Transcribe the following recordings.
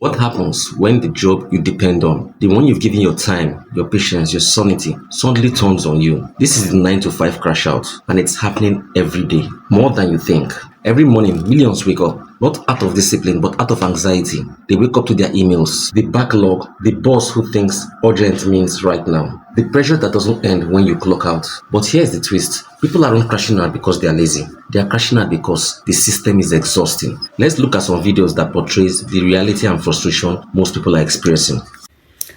What happens when the job you depend on, the one you've given your time, your patience, your sanity, suddenly turns on you? This is the 9 to 5 crash out, and it's happening every day, more than you think. Every morning, millions wake up, not out of discipline, but out of anxiety. They wake up to their emails, the backlog, the boss who thinks urgent means right now. The pressure that doesn't end when you clock out. But here's the twist. People aren't crashing out because they are lazy. They are crashing out because the system is exhausting. Let's look at some videos that portrays the reality and frustration most people are experiencing.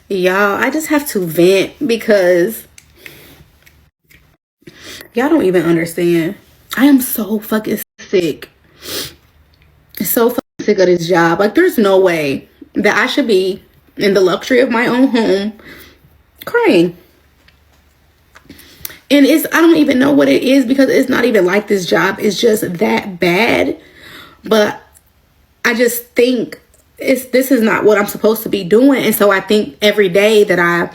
Y'all, I just have to vent because y'all don't even understand. I am so fucking sick. So fucking sick of this job. Like, there's no way that I should be in the luxury of my own home crying. And I don't even know what it is because it's not even like this job. It's just that bad. But I just think this is not what I'm supposed to be doing. And so I think every day that I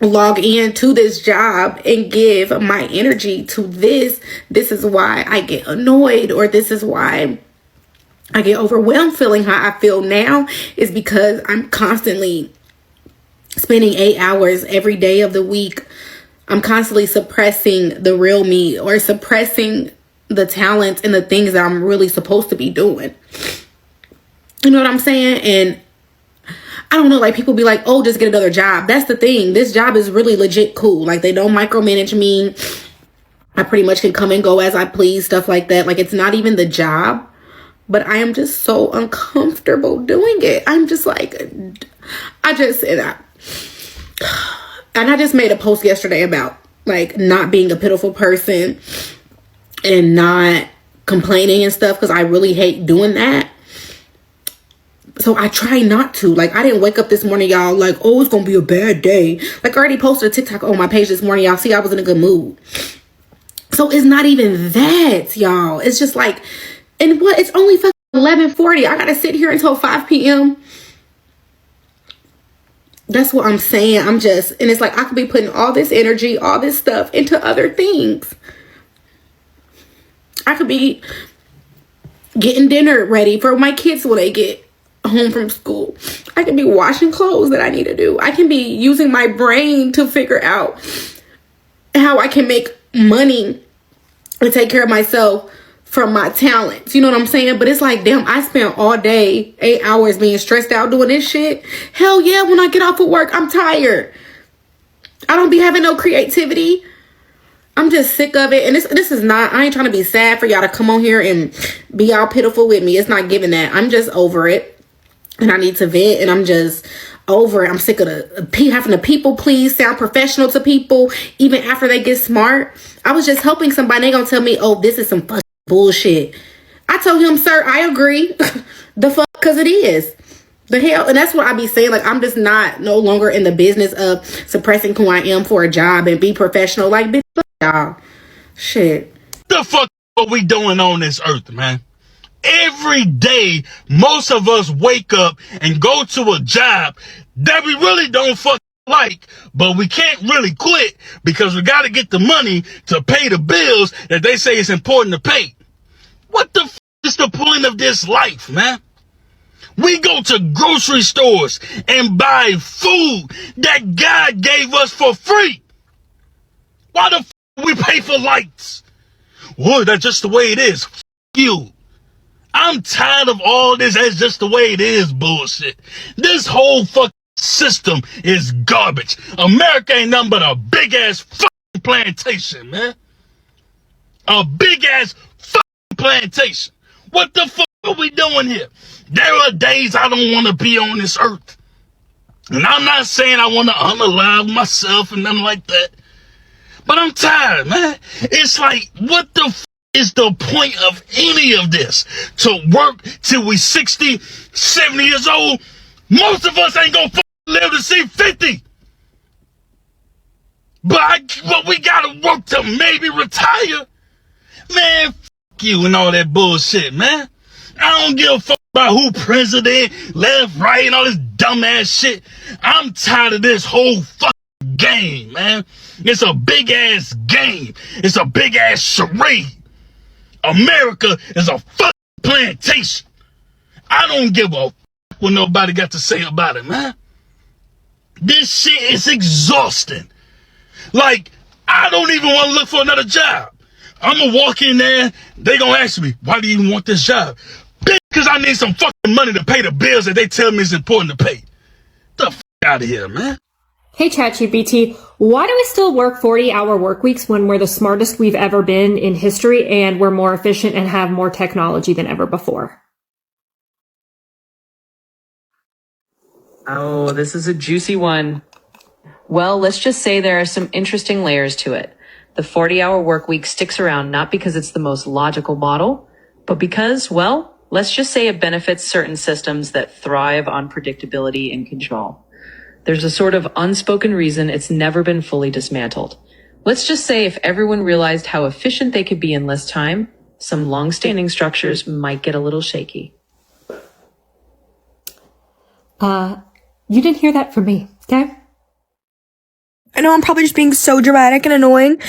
log into this job and give my energy to this is why I get annoyed, or this is why I get overwhelmed feeling how I feel now, is because I'm constantly spending 8 hours every day of the week. I'm constantly suppressing the real me, or suppressing the talents and the things that I'm really supposed to be doing. You know what I'm saying? And I don't know, like, people be like, oh, just get another job. That's the thing. This job is really legit cool. Like, they don't micromanage me. I pretty much can come and go as I please, stuff like that. Like, it's not even the job, but I am just so uncomfortable doing it. I'm just like, I just made a post yesterday about, like, not being a pitiful person and not complaining and stuff, because I really hate doing that. So I try not to. Like, I didn't wake up this morning, y'all, like, oh, it's gonna be a bad day. Like, I already posted a TikTok on my page this morning, y'all. See, I was in a good mood. So it's not even that, y'all. It's just like, and what? It's only fucking 11:40. I gotta sit here until 5 p.m. That's what I'm saying. And it's like, I could be putting all this energy, all this stuff into other things. I could be getting dinner ready for my kids when they get home from school. I can be washing clothes that I need to do. I can be using my brain to figure out how I can make money and take care of myself from my talents. You know what I'm saying? But it's like, damn, I spent all day, 8 hours being stressed out doing this shit. Hell yeah, when I get off of work, I'm tired. I don't be having no creativity. I'm just sick of it. And this is not, I ain't trying to be sad for y'all to come on here and be all pitiful with me. It's not giving that. I'm just over it. And I need to vent, and I'm just over it. I'm sick of having to people please, sound professional to people, even after they get smart. I was just helping somebody. They gonna tell me, oh, this is some fucking bullshit. I told him, sir, I agree. The fuck, because it is. The hell. And that's what I be saying. Like, I'm just no longer in the business of suppressing who I am for a job and be professional. Like, bitch, fuck y'all. Shit. The fuck are we doing on this earth, man? Every day, most of us wake up and go to a job that we really don't fucking like, but we can't really quit because we got to get the money to pay the bills that they say it's important to pay. What the is the point of this life, man? We go to grocery stores and buy food that God gave us for free. Why the we pay for lights? Well, that's just the way it is. You. I'm tired of all this. That's just the way it is bullshit. This whole fucking system is garbage. America ain't nothing but a big ass fucking plantation, man. A big ass fucking plantation. What the fuck are we doing here? There are days I don't want to be on this earth. And I'm not saying I want to unalive myself and nothing like that. But I'm tired, man. It's like, what the fuck is the point of any of this? To work till we 60, 70 years old? Most of us ain't gonna live to see 50. But we gotta work to maybe retire. Man, fuck you and all that bullshit, man. I don't give a fuck about who president, left, right, and all this dumbass shit. I'm tired of this whole fucking game, man. It's a big ass game. It's a big ass charade. America is a fucking plantation. I don't give a fuck fuck what nobody got to say about it, man. This shit is exhausting. Like, I don't even want to look for another job. I'm gonna walk in there, they gonna ask me, why do you even want this job? Bitch, because I need some fucking money to pay the bills that they tell me is important to pay. The fuck out of here, man. Hey ChatGPT, why do we still work 40-hour work weeks when we're the smartest we've ever been in history and we're more efficient and have more technology than ever before? Oh, this is a juicy one. Well, let's just say there are some interesting layers to it. The 40-hour work week sticks around not because it's the most logical model, but because, well, let's just say it benefits certain systems that thrive on predictability and control. There's a sort of unspoken reason it's never been fully dismantled. Let's just say if everyone realized how efficient they could be in less time, some long-standing structures might get a little shaky. You didn't hear that from me, okay? I know I'm probably just being so dramatic and annoying,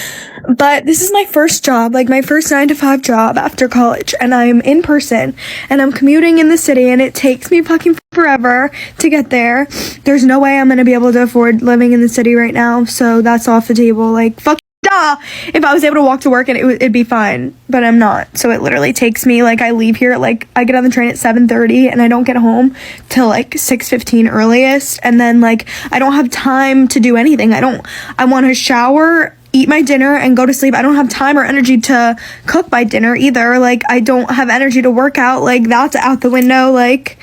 but this is my first job, like my first 9-to-5 job after college, and I'm in person, and I'm commuting in the city, and it takes me fucking forever to get there. There's no way I'm gonna be able to afford living in the city right now, so that's off the table. Like, fuck duh! If I was able to walk to work, and it'd be fine, but I'm not. So it literally takes me, like, I leave here, like, I get on the train at 7:30, and I don't get home till, like, 6:15 earliest, and then, like, I don't have time to do anything. I want to shower, eat my dinner, and go to sleep. I don't have time or energy to cook my dinner either. Like, I don't have energy to work out. Like, that's out the window. Like,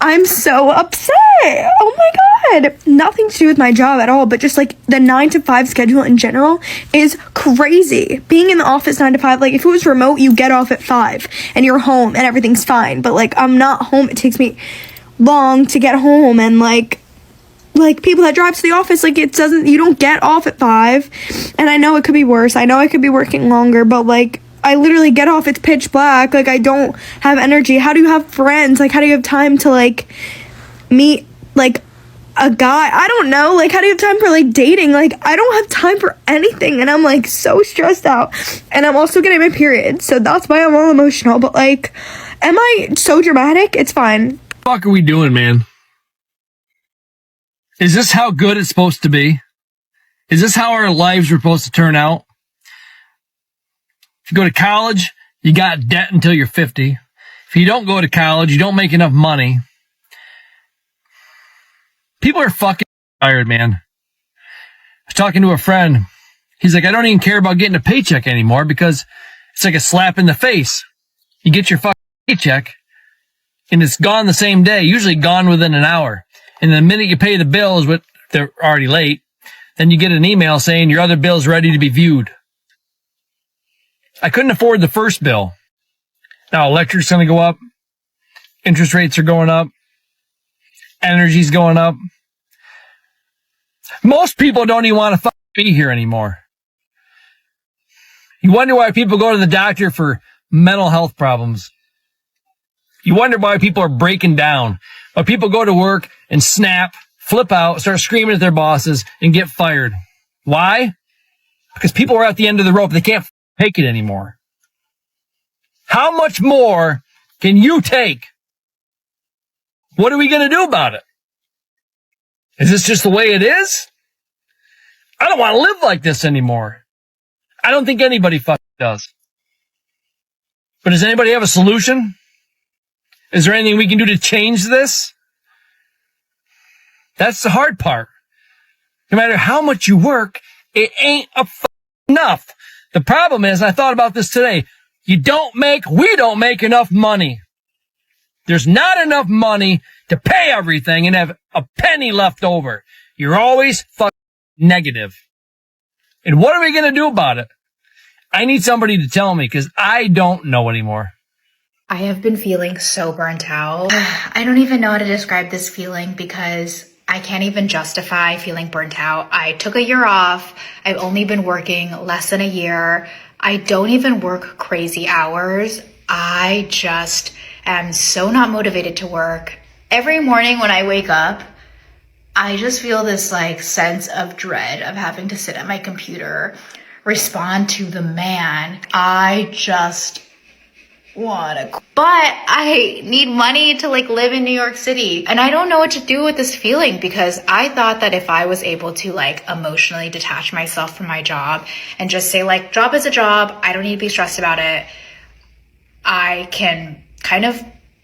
I'm so upset. Oh my god. Nothing to do with my job at all, but just like the 9-to-5 schedule in general is crazy. Being in the office 9 to 5, like if it was remote, you get off at 5 and you're home and everything's fine. But like I'm not home. It takes me long to get home, and like people that drive to the office, like you don't get off at 5. And I know it could be worse. I know I could be working longer, but like I literally get off, it's pitch black, like I don't have energy. How do you have friends? Like how do you have time to like meet like a guy? I don't know. Like how do you have time for like dating? Like I don't have time for anything, and I'm like so stressed out, and I'm also getting my period, so that's why I'm all emotional. But like, am I so dramatic? It's fine. What the fuck are we doing, man? Is this how good it's supposed to be? Is this how our lives are supposed to turn out? If you go to college, you got debt until you're 50. If you don't go to college, you don't make enough money. People are fucking tired, man. I was talking to a friend. He's like, I don't even care about getting a paycheck anymore because it's like a slap in the face. You get your fucking paycheck and it's gone the same day, usually gone within an hour. And the minute you pay the bills, but they're already late, then you get an email saying your other bill's ready to be viewed. I couldn't afford the first bill. Now electric's going to go up. Interest rates are going up. Energy's going up. Most people don't even want to fucking be here anymore. You wonder why people go to the doctor for mental health problems. You wonder why people are breaking down. Why people go to work and snap, flip out, start screaming at their bosses, and get fired. Why? Because people are at the end of the rope. They can't take it anymore. How much more can you take? What are we going to do about it? Is this just the way it is? I don't want to live like this anymore. I don't think anybody fucking does. But does anybody have a solution? Is there anything we can do to change this? That's the hard part. No matter how much you work, it ain't enough. The problem is, I thought about this today, we don't make enough money. There's not enough money to pay everything and have a penny left over. You're always fucking negative. And what are we going to do about it? I need somebody to tell me because I don't know anymore. I have been feeling so burnt out. I don't even know how to describe this feeling because I can't even justify feeling burnt out. I took a year off. I've only been working less than a year. I don't even work crazy hours. I just am so not motivated to work. Every morning when I wake up, I just feel this like sense of dread of having to sit at my computer, respond to the man. I just but I need money to like live in New York City. And I don't know what to do with this feeling, because I thought that if I was able to like emotionally detach myself from my job and just say like, job is a job, I don't need to be stressed about it, I can kind of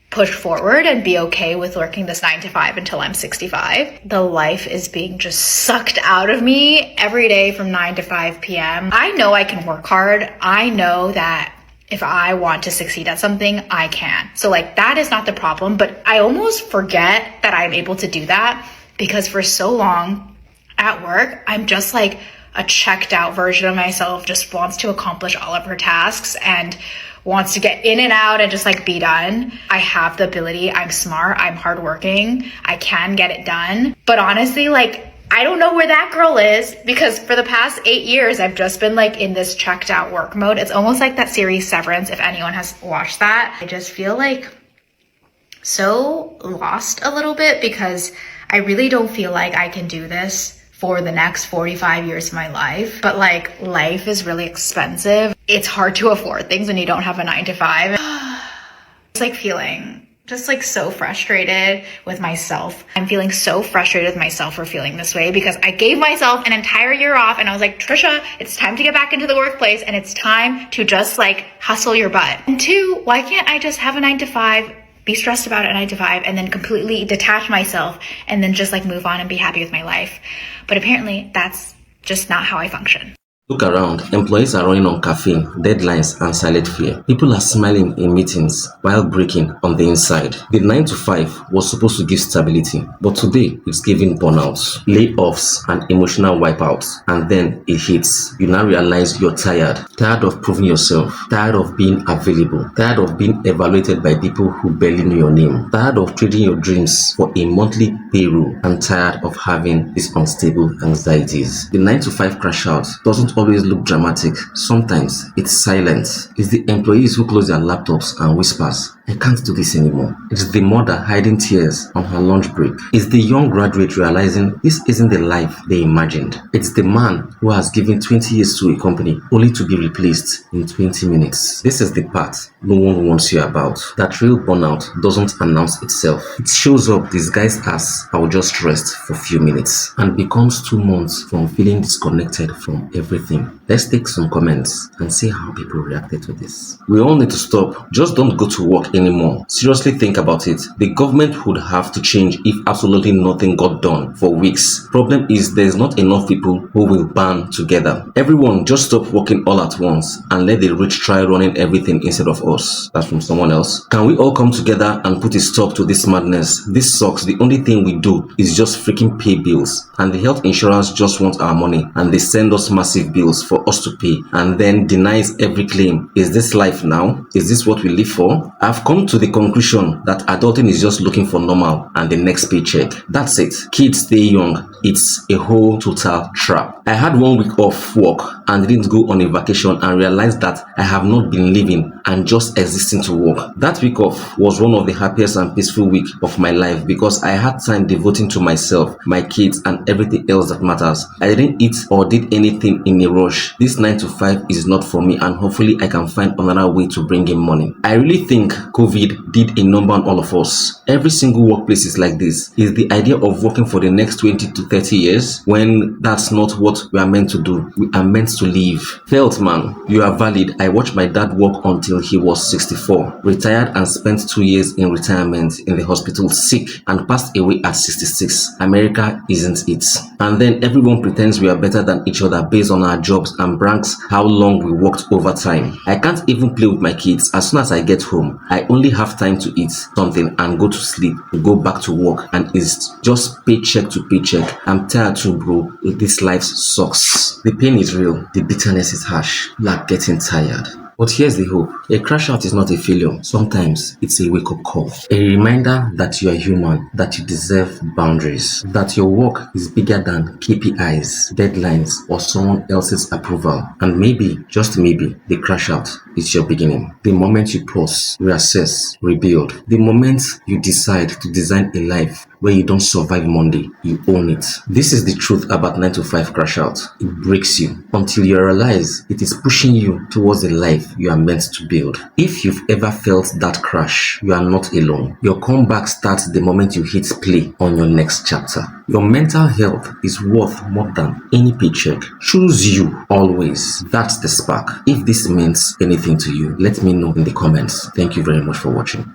push forward and be okay with working this 9 to 5 until I'm 65. The life is being just sucked out of me every day from 9 to 5 p.m. I know I can work hard. I know that if I want to succeed at something, I can. So like that is not the problem, but I almost forget that I'm able to do that, because for so long at work, I'm just like a checked out version of myself, just wants to accomplish all of her tasks and wants to get in and out and just like be done. I have the ability, I'm smart, I'm hardworking, I can get it done. But honestly, like, I don't know where that girl is, because for the past 8 years, I've just been like in this checked out work mode. It's almost like that series Severance, if anyone has watched that. I just feel like so lost a little bit, because I really don't feel like I can do this for the next 45 years of my life. But like, life is really expensive. It's hard to afford things when you don't have a 9 to 5. It's like feeling just like so frustrated with myself. I'm feeling so frustrated with myself for feeling this way, because I gave myself an entire year off and I was like, Trisha, it's time to get back into the workplace and it's time to just like hustle your butt. And 2, why can't I just have a 9 to 5, be stressed about it at 9 to 5, and then completely detach myself and then just like move on and be happy with my life? But apparently that's just not how I function. Look around. Employees are running on caffeine, deadlines, and silent fear. People are smiling in meetings while breaking on the inside. The 9 to 5 was supposed to give stability, but today it's giving burnouts, layoffs, and emotional wipeouts. And then it hits. You now realize you're tired. Tired of proving yourself. Tired of being available. Tired of being evaluated by people who barely know your name. Tired of trading your dreams for a monthly payroll. And tired of having these unstable anxieties. The 9 to 5 crash out doesn't always look dramatic. Sometimes it's silent. It's the employees who close their laptops and whispers, I can't do this anymore. It's the mother hiding tears on her lunch break. It's the young graduate realizing this isn't the life they imagined. It's the man who has given 20 years to a company only to be replaced in 20 minutes. This is the part no one wants you about. That real burnout doesn't announce itself. It shows up disguised as I'll just rest for a few minutes, and becomes 2 months from feeling disconnected from everything. Let's take some comments and see how people reacted to this. We all need to stop. Just don't go to work anymore. Seriously think about it. The government would have to change if absolutely nothing got done for weeks. Problem is there's not enough people who will band together. Everyone just stop working all at once and let the rich try running everything instead of us. That's from someone else. Can we all come together and put a stop to this madness? This sucks. The only thing we do is just freaking pay bills, and the health insurance just wants our money and they send us massive bills for us to pay and then denies every claim. Is this life now? Is this what we live for? I've come to the conclusion that adulting is just looking for normal and the next paycheck. That's it. Kids stay young. It's a whole total trap. I had 1 week off work and didn't go on a vacation and realized that I have not been living and just existing to work. That week off was one of the happiest and peaceful weeks of my life because I had time devoting to myself, my kids, and everything else that matters. I didn't eat or did anything in a rush. This 9 to 5 is not for me, and hopefully I can find another way to bring in money. I really think COVID did a number on all of us. Every single workplace is like this. Is the idea of working for the next 20 to 30 years when that's not what we are meant to do. We are meant to live. Felt man, you are valid. I watched my dad work until he was 64, retired and spent 2 years in retirement in the hospital sick and passed away at 66. America isn't it? And then everyone pretends we are better than each other based on our jobs and brags how long we worked overtime. I can't even play with my kids. As soon as I get home, I only have time to eat something and go to sleep, to go back to work, and it's just paycheck to paycheck. I'm tired too, bro. This life sucks. The pain is real. The bitterness is harsh. You are getting tired. But here's the hope. A crash out is not a failure. Sometimes it's a wake-up call. A reminder that you are human, that you deserve boundaries, that your work is bigger than KPIs, deadlines, or someone else's approval. And maybe, just maybe, the crash out is your beginning. The moment you pause, reassess, rebuild. The moment you decide to design a life where you don't survive Monday, you own it. This is the truth about 9 to 5 crash out. It breaks you until you realize it is pushing you towards the life you are meant to build. If you've ever felt that crash, you are not alone. Your comeback starts the moment you hit play on your next chapter. Your mental health is worth more than any paycheck. Choose you always. That's the spark. If this means anything to you, let me know in the comments. Thank you very much for watching.